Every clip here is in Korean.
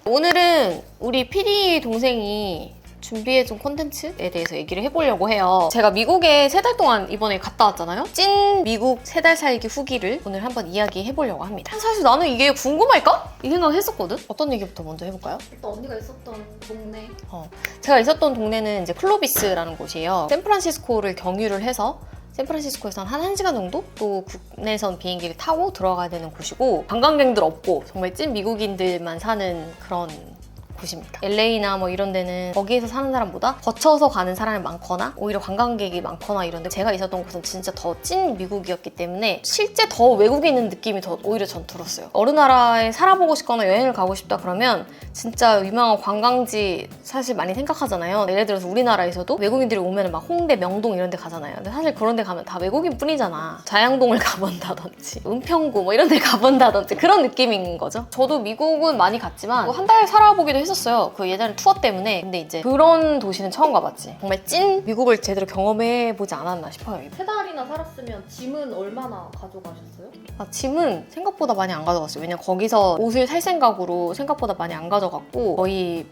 오늘은 우리 PD 동생이 준비해준 콘텐츠에 대해서 얘기를 해보려고 해요. 제가 미국에 3달 동안 이번에 갔다 왔잖아요. 찐 미국 3달 살기 후기를 오늘 한번 이야기해보려고 합니다. 사실 나는 이게 궁금할까? 이 생각을 했었거든? 어떤 얘기부터 먼저 해볼까요? 일단 언니가 있었던 동네. 제가 있었던 동네는 이제 클로비스라는 곳이에요. 샌프란시스코를 경유를 해서 샌프란시스코에서 한 1시간 정도 또 국내선 비행기를 타고 들어가야 되는 곳이고, 관광객들 없고 정말 찐 미국인들만 사는 그런 곳입니다. LA나 뭐 이런 데는 거기에서 사는 사람보다 거쳐서 가는 사람이 많거나 오히려 관광객이 많거나 이런데, 제가 있었던 곳은 진짜 더 찐 미국이었기 때문에 실제 더 외국에 있는 느낌이 더 오히려 전 들었어요. 어느 나라에 살아보고 싶거나 여행을 가고 싶다 그러면 진짜 유명한 관광지 사실 많이 생각하잖아요. 예를 들어서 우리나라에서도 외국인들이 오면 막 홍대, 명동 이런 데 가잖아요. 근데 사실 그런 데 가면 다 외국인 뿐이잖아. 자양동을 가본다든지 은평구 뭐 이런 데 가본다든지 그런 느낌인 거죠. 저도 미국은 많이 갔지만 한 달 살아보기도 했었어요. 그 예전에 투어 때문에. 근데 이제 그런 도시는 처음 가봤지. 정말 찐 미국을 제대로 경험해보지 않았나 싶어요. 3달이나 살았으면 짐은 얼마나 가져가셨어요? 짐은 생각보다 많이 안 가져갔어요. 왜냐면 거기서 옷을 살 생각으로 생각보다 많이 안 가져갔고 거의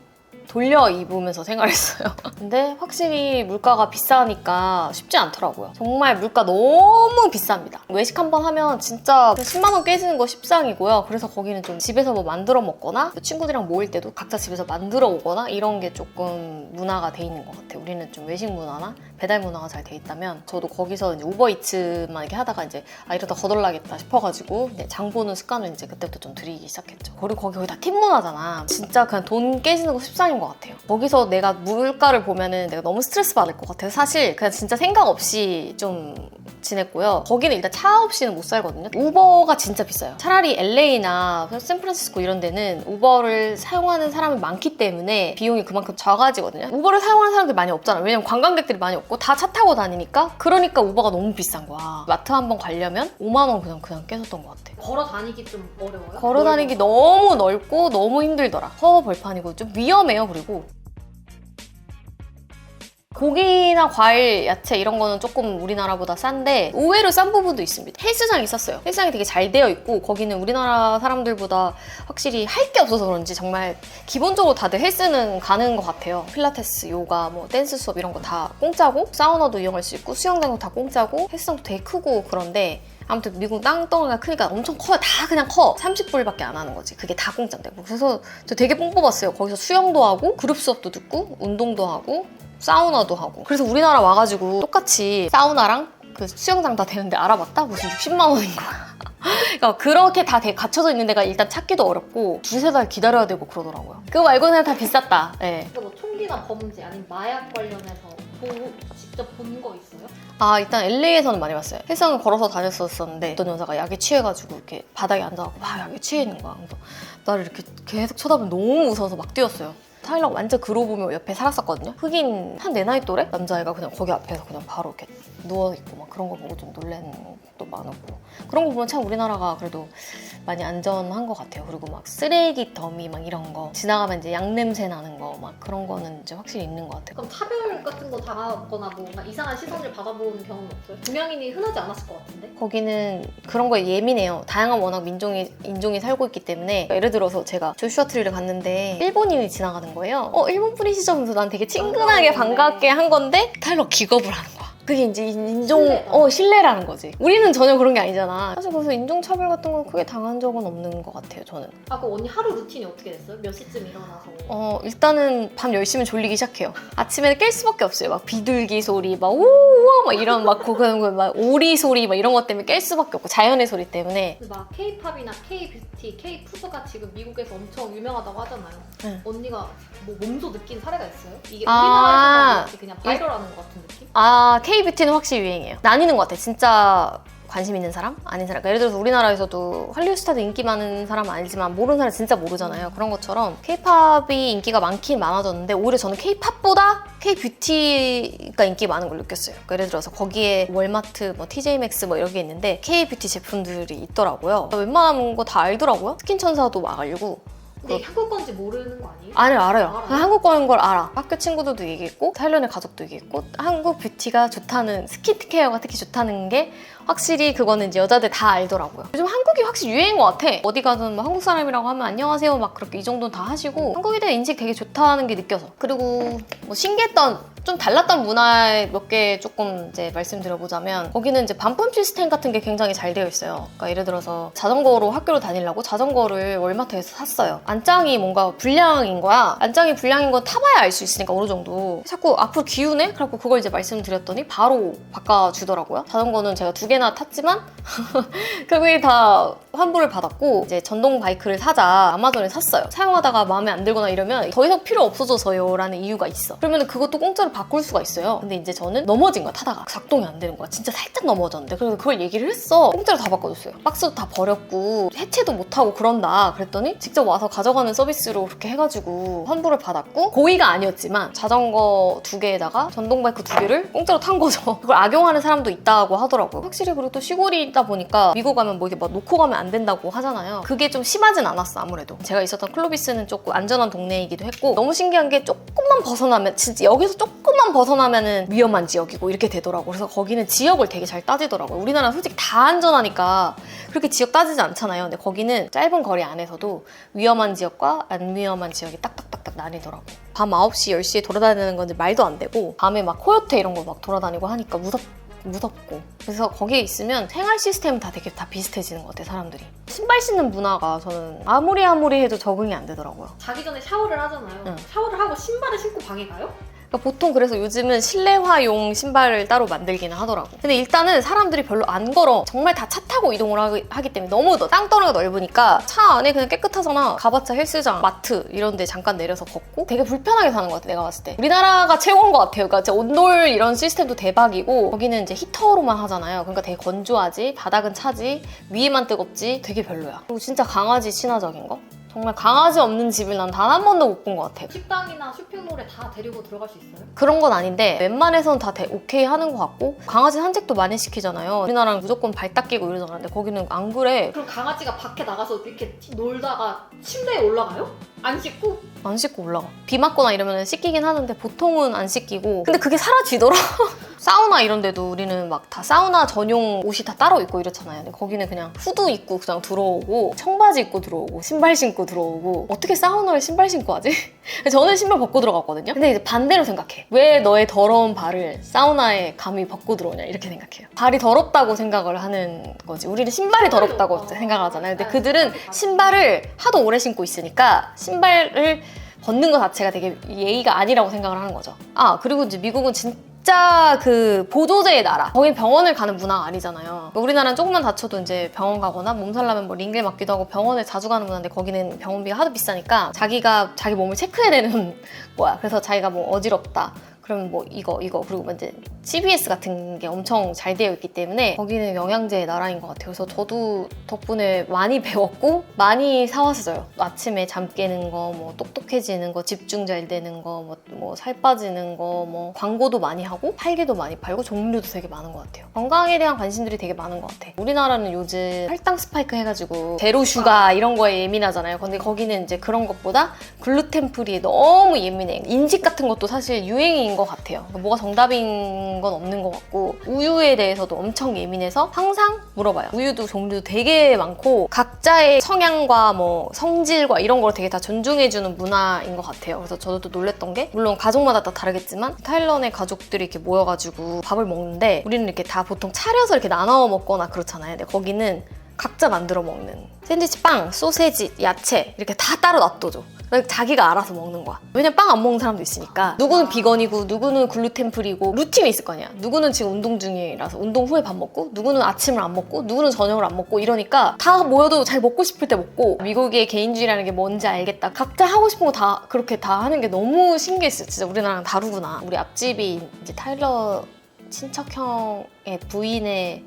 돌려 입으면서 생활했어요. 근데 확실히 물가가 비싸니까 쉽지 않더라고요. 정말 물가 너무 비쌉니다. 외식 한번 하면 진짜 10만 원 깨지는 거 십상이고요. 그래서 거기는 좀 집에서 뭐 만들어 먹거나 친구들이랑 모일 때도 각자 집에서 만들어 오거나 이런 게 조금 문화가 돼 있는 것 같아요. 우리는 좀 외식 문화나 배달 문화가 잘 돼 있다면, 저도 거기서 이제 우버이츠만 이렇게 하다가 이제 이러다 거덜나겠다 싶어가지고 장 보는 습관을 이제 그때부터 좀 들이기 시작했죠. 그리고 거기 다 팁 문화잖아. 진짜 그냥 돈 깨지는 거 십상인 것 같아요. 거기서 내가 물가를 보면은 내가 너무 스트레스 받을 것 같아요. 사실 그냥 진짜 생각 없이 좀 지냈고요. 거기는 일단 차 없이는 못 살거든요. 우버가 진짜 비싸요. 차라리 LA나 샌프란시스코 이런 데는 우버를 사용하는 사람이 많기 때문에 비용이 그만큼 작아지거든요. 우버를 사용하는 사람들이 많이 없잖아요. 왜냐면 관광객들이 많이 없고 다 차 타고 다니니까. 그러니까 우버가 너무 비싼 거야. 마트 한번 가려면 5만 원 그냥 깨졌던 것 같아요. 걸어 다니기 좀 어려워요? 걸어 다니기 너무 넓고 너무 힘들더라. 허허벌판이고 좀 위험해요. 그리고 고기나 과일, 야채 이런 거는 조금 우리나라보다 싼데 의외로 싼 부분도 있습니다. 헬스장이 있었어요. 헬스장이 되게 잘 되어 있고 거기는 우리나라 사람들보다 확실히 할 게 없어서 그런지 정말 기본적으로 다들 헬스는 가는 것 같아요. 필라테스, 요가, 뭐 댄스 수업 이런 거 다 공짜고, 사우나도 이용할 수 있고 수영장도 다 공짜고, 헬스장도 되게 크고. 그런데 아무튼 미국 땅덩이가 크니까 엄청 커요. 다 그냥 커. 30불밖에 안 하는 거지. 그게 다 공짜인데. 그래서 저 되게 뽕 뽑았어요. 거기서 수영도 하고 그룹 수업도 듣고 운동도 하고 사우나도 하고. 그래서 우리나라 와가지고 똑같이 사우나랑 그 수영장 다 되는데 알아봤다? 무슨 60만 원인 거야. 그러니까 그렇게 다 갖춰져 있는 데가 일단 찾기도 어렵고 2-3달 기다려야 되고 그러더라고요. 그거 말고는 다 비쌌다. 네. 뭐 총기나 범죄 아니면 마약 관련해서 직접 본 거 있어요? 일단 LA에서는 많이 봤어요. 헬스장을 걸어서 다녔었는데 어떤 여자가 약에 취해가지고 이렇게 바닥에 앉아갖고 막 약에 취해 있는 거야. 그래서 나를 이렇게 계속 쳐다보면 너무 무서워서 막 뛰었어요. 타일러가 완전 그러고 보면 옆에 살았었거든요. 흑인 한 내 나이 또래? 남자애가 그냥 거기 앞에서 그냥 바로 이렇게 누워있고 막 그런 거 보고 좀 놀라는 것도 많았고. 그런 거 보면 참 우리나라가 그래도 많이 안전한 것 같아요. 그리고 막 쓰레기 더미 막 이런 거 지나가면 이제 양냄새 나는 거 막 그런 거는 이제 확실히 있는 것 같아요. 그럼 차별 같은 거 당하거나 뭔가 이상한 시선을 받아보는 경험은 없어요? 동양인이 흔하지 않았을 것 같은데? 거기는 그런 거에 예민해요. 다양한 워낙 인종이 살고 있기 때문에. 예를 들어서 제가 조슈아 트리를 갔는데 일본인이 지나가는 거예요. 일본 분이시죠? 하면서 난 되게 친근하게 반갑게 한 건데 타일러 기겁을 하는 거야. 그게 이제 신뢰라는 거지. 우리는 전혀 그런 게 아니잖아. 사실 그래서 인종차별 같은 건 크게 당한 적은 없는 것 같아요, 저는. 그럼 언니 하루 루틴이 어떻게 됐어요? 몇 시쯤 일어나서? 일단은 밤 10시면 졸리기 시작해요. 아침에는 깰 수밖에 없어요. 막 비둘기 소리, 막 우와 막 이런 막 막 오리 소리 막 이런 것 때문에 깰 수밖에 없고, 자연의 소리 때문에. 막 K-팝이나 K-뷰티, K-푸드가 지금 미국에서 엄청 유명하다고 하잖아요. 네. 언니가 뭐 몸소 느낀 사례가 있어요? 이게 우리나라에서 그냥 바이럴하는 것 같은 느낌? K-뷰티는 확실히 유행이에요. 나뉘는 것 같아. 진짜 관심 있는 사람? 아닌 사람. 그러니까 예를 들어서 우리나라에서도 할리우드 스타도 인기 많은 사람은 아니지만 모르는 사람 진짜 모르잖아요. 그런 것처럼 K-팝이 인기가 많긴 많아졌는데 오히려 저는 K-팝보다 K-뷰티가 인기 많은 걸 느꼈어요. 그러니까 예를 들어서 거기에 월마트, 뭐 TJ맥스 뭐 이런 게 있는데 K-뷰티 제품들이 있더라고요. 웬만한 거 다 알더라고요. 스킨천사도 막 알고. 근데 한국 건지 모르는 거 아니에요? 알아요. 알아요? 한국 거인 걸 알아. 학교 친구들도 얘기했고 타일런의 가족도 얘기했고, 한국 뷰티가 좋다는, 스킨케어가 특히 좋다는 게 확실히 그거는 이제 여자들 다 알더라고요. 요즘 한국이 확실히 유행인 것 같아. 어디 가든 뭐 한국 사람이라고 하면 안녕하세요 막 그렇게 이 정도는 다 하시고 한국에 대한 인식 되게 좋다는 게 느껴서. 그리고 뭐 신기했던 좀 달랐던 문화 몇 개 조금 이제 말씀드려보자면 거기는 이제 반품 시스템 같은 게 굉장히 잘 되어 있어요. 그러니까 예를 들어서 자전거로 학교를 다니려고 자전거를 월마트에서 샀어요. 안장이 뭔가 불량인 거야. 안장이 불량인 건 타봐야 알 수 있으니까 어느 정도. 자꾸 앞으로 기우네? 그래갖고 그걸 이제 말씀드렸더니 바로 바꿔주더라고요. 자전거는 제가 2개나 탔지만 결국에 다 환불을 받았고 이제 전동 바이크를 사자 아마존에 샀어요. 사용하다가 마음에 안 들거나 이러면 더 이상 필요 없어져서요 라는 이유가 있어. 그러면 그것도 공짜로 바꿀 수가 있어요. 근데 이제 저는 넘어진 거야. 타다가 작동이 안 되는 거야. 진짜 살짝 넘어졌는데 그래서 그걸 얘기를 했어. 공짜로 다 바꿔줬어요. 박스도 다 버렸고 해체도 못하고 그런다 그랬더니 직접 와서 가져가는 서비스로 그렇게 해가지고 환불을 받았고 고의가 아니었지만 자전거 2개에다가 전동 바이크 2개를 공짜로 탄 거죠. 그걸 악용하는 사람도 있다고 하더라고요. 확실히 그리고 또 시골이다 보니까 미국 가면 뭐 이렇게 막 놓고 가면 안 된다고 하잖아요. 그게 좀 심하진 않았어. 아무래도 제가 있었던 클로비스는 조금 안전한 동네이기도 했고 너무 신기한 게 조금만 벗어나면 진짜 여기서 조금만 벗어나면은 위험한 지역이고 이렇게 되더라고. 그래서 거기는 지역을 되게 잘 따지더라고요. 우리나라는 솔직히 다 안전하니까 그렇게 지역 따지지 않잖아요. 근데 거기는 짧은 거리 안에서도 위험한 지역과 안 위험한 지역이 딱딱딱딱 나뉘더라고. 밤 9시, 10시에 돌아다니는 건 말도 안 되고 밤에 막 코요테 이런 거 막 돌아다니고 하니까 무섭고. 그래서 거기에 있으면 생활 시스템은 다 되게 다 비슷해지는 것 같아요, 사람들이. 신발 신는 문화가 저는 아무리 해도 적응이 안 되더라고요. 자기 전에 샤워를 하잖아요. 응. 샤워를 하고 신발을 신고 방에 가요? 그러니까 보통 그래서 요즘은 실내화용 신발을 따로 만들기는 하더라고. 근데 일단은 사람들이 별로 안 걸어. 정말 다 차 타고 이동을 하기 때문에 너무 땅덩어리가 넓으니까 차 안에 그냥 깨끗하잖아. 가봤자 헬스장, 마트 이런 데 잠깐 내려서 걷고 되게 불편하게 사는 것 같아, 내가 봤을 때. 우리나라가 최고인 것 같아요. 그러니까 진짜 온돌 이런 시스템도 대박이고 거기는 이제 히터로만 하잖아요. 그러니까 되게 건조하지, 바닥은 차지, 위에만 뜨겁지 되게 별로야. 그리고 진짜 강아지 친화적인 거? 정말 강아지 없는 집을 난 단 한 번도 못 본 것 같아요. 식당이나 쇼핑몰에 다 데리고 들어갈 수 있어요? 그런 건 아닌데 웬만해서는 다 오케이 하는 것 같고 강아지 산책도 많이 시키잖아요. 우리나라는 무조건 발 닦이고 이러잖아. 근데 거기는 안 그래. 그럼 강아지가 밖에 나가서 이렇게 놀다가 침대에 올라가요? 안 씻고? 안 씻고 올라가. 비 맞거나 이러면 씻기긴 하는데 보통은 안 씻기고. 근데 그게 사라지더라. 사우나 이런 데도 우리는 막 다 사우나 전용 옷이 다 따로 있고 이렇잖아요. 근데 거기는 그냥 후드 입고 그냥 들어오고 청바지 입고 들어오고 신발 신고 들어오고 어떻게 사우나를 신발 신고 하지? 저는 신발 벗고 들어갔거든요. 근데 이제 반대로 생각해. 왜 너의 더러운 발을 사우나에 감히 벗고 들어오냐 이렇게 생각해요. 발이 더럽다고 생각을 하는 거지. 우리는 신발이 더럽다고 생각하잖아요. 근데 그들은 신발을 하도 오래 신고 있으니까 신발을 벗는 것 자체가 되게 예의가 아니라고 생각을 하는 거죠. 아 그리고 이제 미국은 진짜 그 보조제의 나라. 거긴 병원을 가는 문화가 아니잖아요. 우리나라는 조금만 다쳐도 이제 병원 가거나 몸살 나면 뭐 링겔 맞기도 하고 병원에 자주 가는 문화인데 거기는 병원비가 하도 비싸니까 자기가 자기 몸을 체크해야 되는 거야. 그래서 자기가 뭐 어지럽다. 그러면 뭐 이거 그리고 이제 CVS 같은 게 엄청 잘 되어 있기 때문에 거기는 영양제의 나라인 것 같아요. 그래서 저도 덕분에 많이 배웠고 많이 사왔어요. 아침에 잠 깨는 거, 뭐 똑똑해지는 거, 집중 잘 되는 거, 뭐 살 빠지는 거, 뭐 광고도 많이 하고 팔기도 많이 팔고 종류도 되게 많은 것 같아요. 건강에 대한 관심들이 되게 많은 것 같아. 우리나라는 요즘 혈당 스파이크 해가지고 제로 슈가 이런 거에 예민하잖아요. 근데 거기는 이제 그런 것보다 글루텐 프리에 너무 예민해. 인식 같은 것도 사실 유행인 것 같아요. 뭐가 정답인 건 없는 것 같고 우유에 대해서도 엄청 예민해서 항상 물어봐요. 우유도 종류도 되게 많고 각자의 성향과 뭐 성질과 이런 걸 되게 다 존중해주는 문화인 것 같아요. 그래서 저도 또 놀랬던 게 물론 가족마다 다 다르겠지만 타일런의 가족들이 이렇게 모여가지고 밥을 먹는데 우리는 이렇게 다 보통 차려서 이렇게 나눠 먹거나 그렇잖아요. 근데 거기는 각자 만들어 먹는 샌드위치, 빵, 소세지, 야채 이렇게 다 따로 놔둬줘. 자기가 알아서 먹는 거야. 왜냐면 빵 안 먹는 사람도 있으니까. 누구는 비건이고 누구는 글루텐 프리고 루틴이 있을 거 아니야. 누구는 지금 운동 중이라서 운동 후에 밥 먹고 누구는 아침을 안 먹고 누구는 저녁을 안 먹고 이러니까 다 모여도 자기 먹고 싶을 때 먹고 미국의 개인주의라는 게 뭔지 알겠다. 각자 하고 싶은 거 다 그렇게 다 하는 게 너무 신기했어요. 진짜 우리나라랑 다르구나. 우리 앞집이 이제 타일러 친척형의 부인의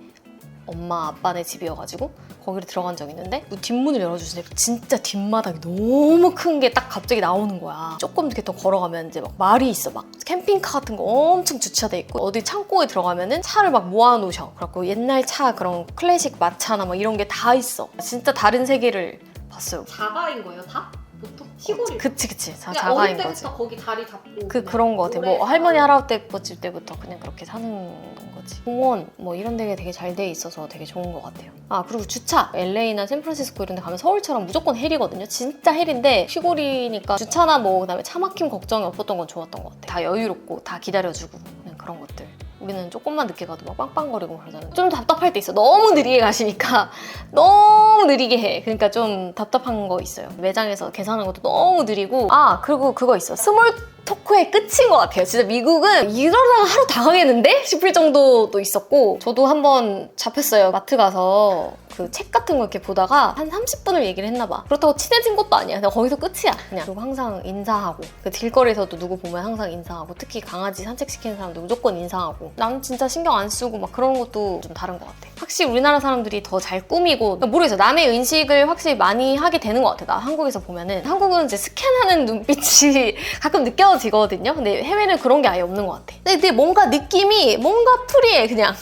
엄마 아빠네 집이어가지고 거기를 들어간 적이 있는데 뒷문을 열어주시는데 진짜 뒷마당이 너무 큰 게 딱 갑자기 나오는 거야. 조금 이렇게 더 걸어가면 이제 막 말이 있어. 막 캠핑카 같은 거 엄청 주차돼 있고 어디 창고에 들어가면은 차를 막 모아놓으셔. 그래갖고 옛날 차 그런 클래식 마차나 막 이런 게 다 있어. 진짜 다른 세계를 봤어요. 자가인 거예요, 다? 보통 시골이. 그치 그냥 자가인 어릴 거지. 때부터 거기 자리 잡고. 그런 거 같아. 뭐 할머니 할아버지 때부터 그냥 그렇게 사는 거지. 공원 뭐 이런 데가 되게 잘 돼 있어서 되게 좋은 것 같아요. 아 그리고 주차. LA나 샌프란시스코 이런 데 가면 서울처럼 무조건 헬이거든요. 진짜 헬인데 시골이니까 주차나 뭐 그다음에 차 막힘 걱정이 없었던 건 좋았던 것 같아. 다 여유롭고 다 기다려주고 그냥 그런 것들. 우리는 조금만 늦게 가도 막 빵빵거리고 그러잖아요. 좀 답답할 때 있어. 너무 느리게 가시니까 너무 느리게 해. 그러니까 좀 답답한 거 있어요. 매장에서 계산하는 것도 너무 느리고. 아 그리고 그거 있어. 스몰 토크의 끝인 것 같아요. 진짜 미국은 이러다가 하루 다 가겠는데? 싶을 정도도 있었고 저도 한번 잡혔어요. 마트 가서 그 책 같은 거 이렇게 보다가 한 30분을 얘기를 했나 봐. 그렇다고 친해진 것도 아니야. 그냥 거기서 끝이야. 그냥. 그리고 항상 인사하고 그 길거리에서도 누구 보면 항상 인사하고 특히 강아지 산책시키는 사람도 무조건 인사하고 나는 진짜 신경 안 쓰고 막 그런 것도 좀 다른 것 같아. 확실히 우리나라 사람들이 더 잘 꾸미고 모르겠어. 남의 인식을 확실히 많이 하게 되는 것 같아. 나 한국에서 보면은 한국은 이제 스캔하는 눈빛이 가끔 느껴지거든요. 근데 해외는 그런 게 아예 없는 것 같아. 근데 뭔가 느낌이 뭔가 프리해 그냥.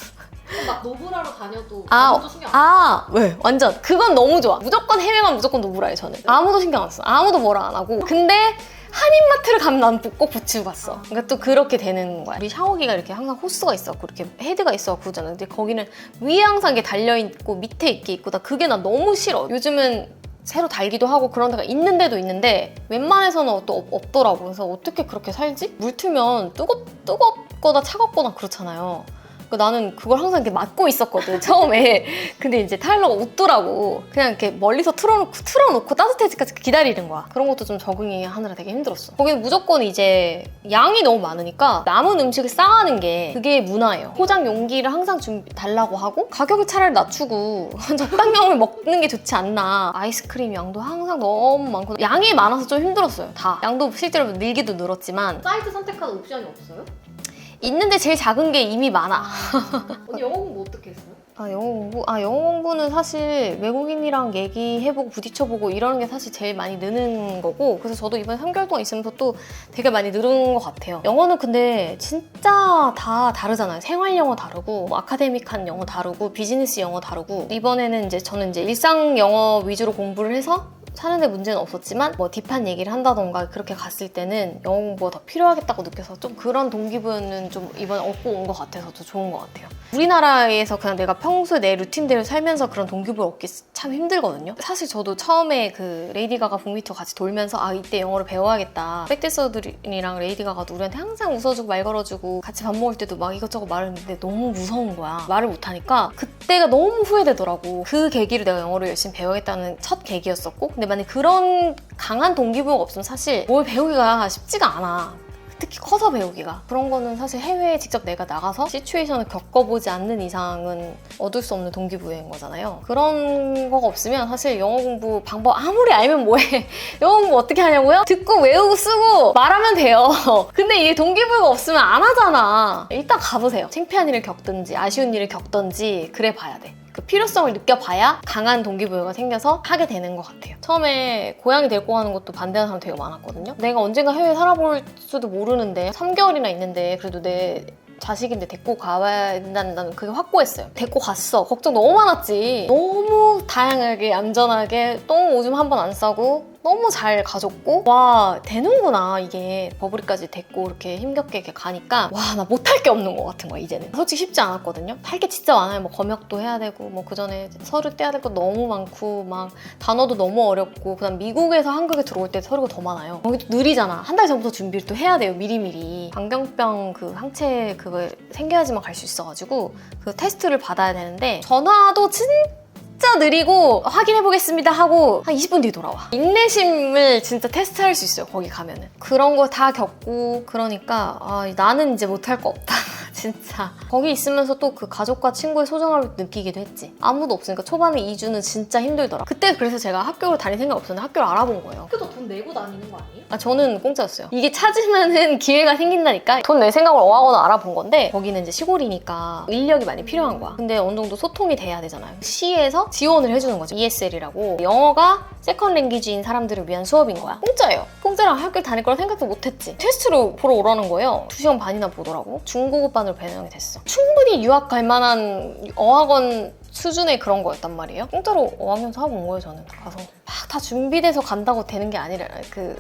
막 노브라로 다녀도 아무도 신경 안 써. 왜? 완전 그건 너무 좋아. 무조건 해외만 무조건 노브라해 저는. 아무도 신경 안 써. 아무도 뭐라 안 하고. 근데 한인마트를 가면 난 꼭 붙이고 갔어. 그러니까 또 그렇게 되는 거야. 우리 샤워기가 이렇게 항상 호스가 있었고 이렇게 헤드가 있어갖고 그러잖아. 근데 거기는 위에 항상 이게 달려있고 밑에 이렇게 있고 나 그게 난 너무 싫어. 요즘은 새로 달기도 하고 그런 데가 있는데도 있는데 웬만해서는 또 없더라고. 그래서 어떻게 그렇게 살지? 물 틀면 뜨겁거나 차갑거나 그렇잖아요. 나는 그걸 항상 이렇게 맞고 있었거든 처음에. 근데 이제 타일러가 웃더라고. 그냥 이렇게 멀리서 틀어놓고 따뜻해질 때까지 기다리는 거야. 그런 것도 좀 적응이 하느라 되게 힘들었어. 거기는 무조건 이제 양이 너무 많으니까 남은 음식을 쌓아가는 게 그게 문화예요. 포장 용기를 항상 달라고 하고 가격을 차라리 낮추고 적당량을 먹는 게 좋지 않나. 아이스크림 양도 항상 너무 많고 양이 많아서 좀 힘들었어요. 다 양도 실제로 늘기도 늘었지만 사이즈 선택하는 옵션이 없어요? 있는데 제일 작은 게 이미 많아. 언니 영어 공부 어떻게 했어요? 영어 공부는 사실 외국인이랑 얘기해보고 부딪혀보고 이러는 게 사실 제일 많이 느는 거고 그래서 저도 이번에 3개월 동안 있으면서 또 되게 많이 늘은 것 같아요. 영어는 근데 진짜 다 다르잖아요. 생활 영어 다르고 뭐 아카데믹한 영어 다르고 비즈니스 영어 다르고 이번에는 이제 저는 이제 일상 영어 위주로 공부를 해서 사는데 문제는 없었지만 뭐 딥한 얘기를 한다던가 그렇게 갔을 때는 영어 공부가 더 필요하겠다고 느껴서 좀 그런 동기부여는 좀 이번에 얻고 온 것 같아서 더 좋은 것 같아요. 우리나라에서 그냥 내가 평소에 내 루틴대로 살면서 그런 동기부여 얻기 참 힘들거든요. 사실 저도 처음에 그 레이디 가가 북미투어 같이 돌면서 이때 영어를 배워야겠다. 백댄서들이랑 레이디 가가도 우리한테 항상 웃어주고 말 걸어주고 같이 밥 먹을 때도 막 이것저것 말했는데 너무 무서운 거야. 말을 못하니까 그때가 너무 후회되더라고. 그 계기로 내가 영어를 열심히 배워야겠다는 첫 계기였었고 근데 만약 그런 강한 동기부여가 없으면 사실 뭘 배우기가 쉽지가 않아. 특히 커서 배우기가. 그런 거는 사실 해외에 직접 내가 나가서 시츄에이션을 겪어보지 않는 이상은 얻을 수 없는 동기부여인 거잖아요. 그런 거가 없으면 사실 영어 공부 방법 아무리 알면 뭐해. 영어 공부 어떻게 하냐고요? 듣고 외우고 쓰고 말하면 돼요. 근데 이게 동기부여가 없으면 안 하잖아. 일단 가보세요. 창피한 일을 겪든지 아쉬운 일을 겪든지 그래 봐야 돼. 그 필요성을 느껴봐야 강한 동기부여가 생겨서 하게 되는 것 같아요. 처음에 고양이 데리고 가는 것도 반대하는 사람 되게 많았거든요. 내가 언젠가 해외에 살아볼지도 모르는데 3개월이나 있는데 그래도 내 자식인데 데리고 가야 된다는 나는 그게 확고했어요. 데리고 갔어. 걱정 너무 많았지. 너무 다양하게 안전하게 똥 오줌 한 번 안 싸고 너무 잘 가졌고 와 되는구나 이게 버블이까지 데리고 이렇게 힘겹게 이렇게 가니까 와 나 못할 게 없는 것 같은 거야 이제는. 솔직히 쉽지 않았거든요. 할 게 진짜 많아요. 뭐 검역도 해야 되고 뭐 그전에 서류 떼야 될 거 너무 많고 막 단어도 너무 어렵고 그다음 미국에서 한국에 들어올 때 서류가 더 많아요. 여기도 느리잖아. 한 달 전부터 준비를 또 해야 돼요. 미리미리. 광견병 그 항체 그거 생겨야지만 갈 수 있어가지고 그 테스트를 받아야 되는데 전화도 진짜 느리고 확인해보겠습니다 하고 한 20분 뒤에 돌아와. 인내심을 진짜 테스트할 수 있어요. 거기 가면은. 그런 거 다 겪고 그러니까 나는 이제 못할 거 없다. 진짜. 거기 있으면서 또 그 가족과 친구의 소중함을 느끼기도 했지. 아무도 없으니까 초반에 2주는 진짜 힘들더라. 그때 그래서 제가 학교를 다닐 생각 없었는데 학교를 알아본 거예요. 학교도 돈 내고 다니는 거 아니에요? 저는 공짜였어요. 이게 찾으면은 기회가 생긴다니까 돈 낼 생각을 어하거나 알아본 건데 거기는 이제 시골이니까 인력이 많이 필요한 거야. 근데 어느 정도 소통이 돼야 되잖아요. 시에서 지원을 해주는 거죠. ESL이라고. 영어가 세컨 랭귀지인 사람들을 위한 수업인 거야. 공짜예요. 공짜랑 학교 다닐 거라 생각도 못했지. 테스트로 보러 오라는 거예요. 2시간 반이나 보더라고. 중고급반으로 배정이 됐어. 충분히 유학 갈 만한 어학원 수준의 그런 거였단 말이에요. 공짜로 어학연수 하고 온 거예요. 저는 가서 막 다 준비돼서 간다고 되는 게 아니라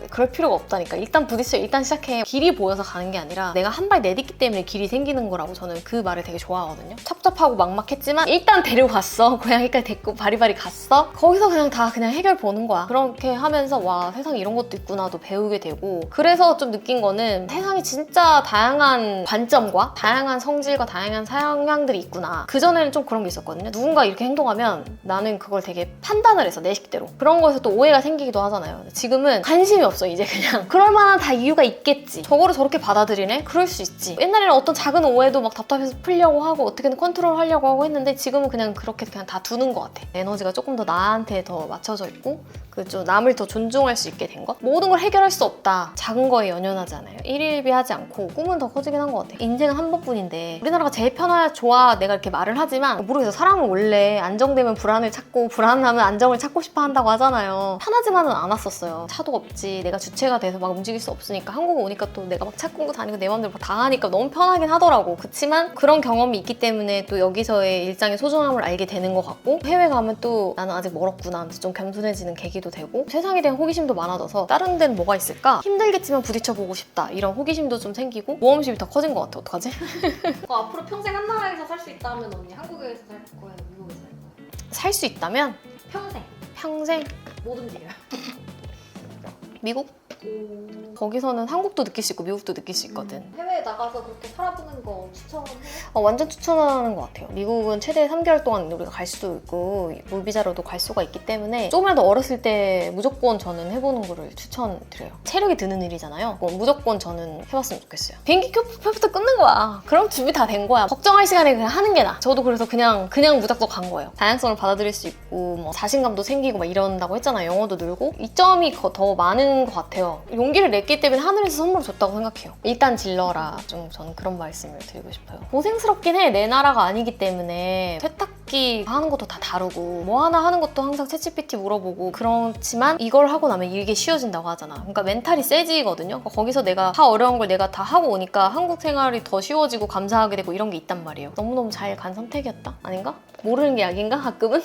그럴 필요가 없다니까. 일단 부딪혀, 일단 시작해. 길이 보여서 가는 게 아니라 내가 한 발 내딛기 때문에 길이 생기는 거라고 저는 그 말을 되게 좋아하거든요. 첩첩하고 막막했지만 일단 데려갔어. 고양이까지 데리고 바리바리 갔어. 거기서 다 그냥 해결 보는 거야. 그렇게 하면서 와, 세상에 이런 것도 있구나도 배우게 되고, 그래서 좀 느낀 거는 세상에 진짜 다양한 관점과 다양한 성질과 다양한 성향들이 있구나. 그전에는 좀 그런 게 있었거든요. 누군가 이렇게 행동하면 나는 그걸 되게 판단을 해서 내 식대로. 그런 거에서 또 오해가 생기기도 하잖아요. 지금은 관심이 없어. 이제 그냥 그럴 만한 다 이유가 있겠지. 저거를 저렇게 받아들이네? 그럴 수 있지. 옛날에는 어떤 작은 오해도 막 답답해서 풀려고 하고 어떻게든 컨트롤 하려고 하고 했는데 지금은 그냥 그렇게 그냥 다 두는 것 같아. 에너지가 조금 더 나한테 더 맞춰져 있고 좀 남을 더 존중할 수 있게 된 것? 모든 걸 해결할 수 없다. 작은 거에 연연하지 않아요. 일일비하지 않고 꿈은 더 커지긴 한 것 같아요. 인생은 한 번뿐인데 우리나라가 제일 좋아 내가 이렇게 말을 하지만 모르겠어. 사람은 원래 안정되면 불안을 찾고 불안하면 안정을 찾고 싶어 한다고 하잖아요. 편하지만은 않았었어요. 차도 없지. 내가 주체가 돼서 막 움직일 수 없으니까 한국 오니까 또 내가 막 차 끌고 다니고 내 맘대로 다 하니까 너무 편하긴 하더라고. 그치만 그런 경험이 있기 때문에 또 여기서의 일상의 소중함을 알게 되는 것 같고, 해외 가면 또 나는 아직 멀었구나 하면서 좀 겸손해지는 계기도 되고, 세상에 대한 호기심도 많아져서 다른 데는 뭐가 있을까? 힘들겠지만 부딪혀보고 싶다. 이런 호기심도 좀 생기고 모험심이 더 커진 것 같아. 어떡하지? 앞으로 평생 한 나라에서 살 수 있다면 언니 한국에서 살 거예요? 미국에서 살 거예요? 살 수 있다면 평생 평생 못 움직여요. 미국? 거기서는 한국도 느낄 수 있고 미국도 느낄 수 있거든. 해외에 나가서 그렇게 살아보는 거 추천해요? 완전 추천하는 것 같아요. 미국은 최대 3개월 동안 우리가 갈 수도 있고 무비자로도 갈 수가 있기 때문에 조금이라도 어렸을 때 무조건 저는 해보는 거를 추천드려요. 체력이 드는 일이잖아요. 무조건 저는 해봤으면 좋겠어요. 비행기 표부터 끊는 거야. 그럼 준비 다 된 거야. 걱정할 시간에 그냥 하는 게 나아. 저도 그래서 그냥 무작정 간 거예요. 다양성을 받아들일 수 있고 뭐 자신감도 생기고 막 이런다고 했잖아요. 영어도 늘고. 이점이 더 많은 것 같아요. 용기를 냈기 때문에 하늘에서 선물을 줬다고 생각해요. 일단 질러라. 좀 저는 그런 말씀을 드리고 싶어요. 고생스럽긴 해. 내 나라가 아니기 때문에 세탁기 하는 것도 다 다르고 뭐 하나 하는 것도 항상 챗GPT 물어보고, 그렇지만 이걸 하고 나면 이게 쉬워진다고 하잖아. 그러니까 멘탈이 세지거든요. 거기서 내가 다 어려운 걸 내가 다 하고 오니까 한국 생활이 더 쉬워지고 감사하게 되고 이런 게 있단 말이에요. 너무너무 잘 간 선택이었다? 아닌가? 모르는 게 약인가? 가끔은?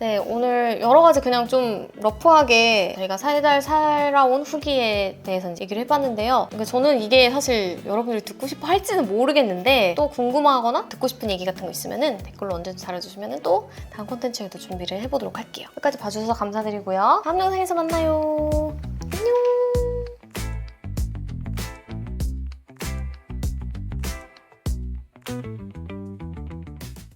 네, 오늘 여러 가지 그냥 좀 러프하게 저희가 살달 살아온 후기에 대해서 얘기를 해봤는데요. 그러니까 저는 이게 사실 여러분들이 듣고 싶어 할지는 모르겠는데, 또 궁금하거나 듣고 싶은 얘기 같은 거 있으면 댓글로 언제든지 달아주시면 또 다음 콘텐츠에도 준비를 해보도록 할게요. 끝까지 봐주셔서 감사드리고요. 다음 영상에서 만나요.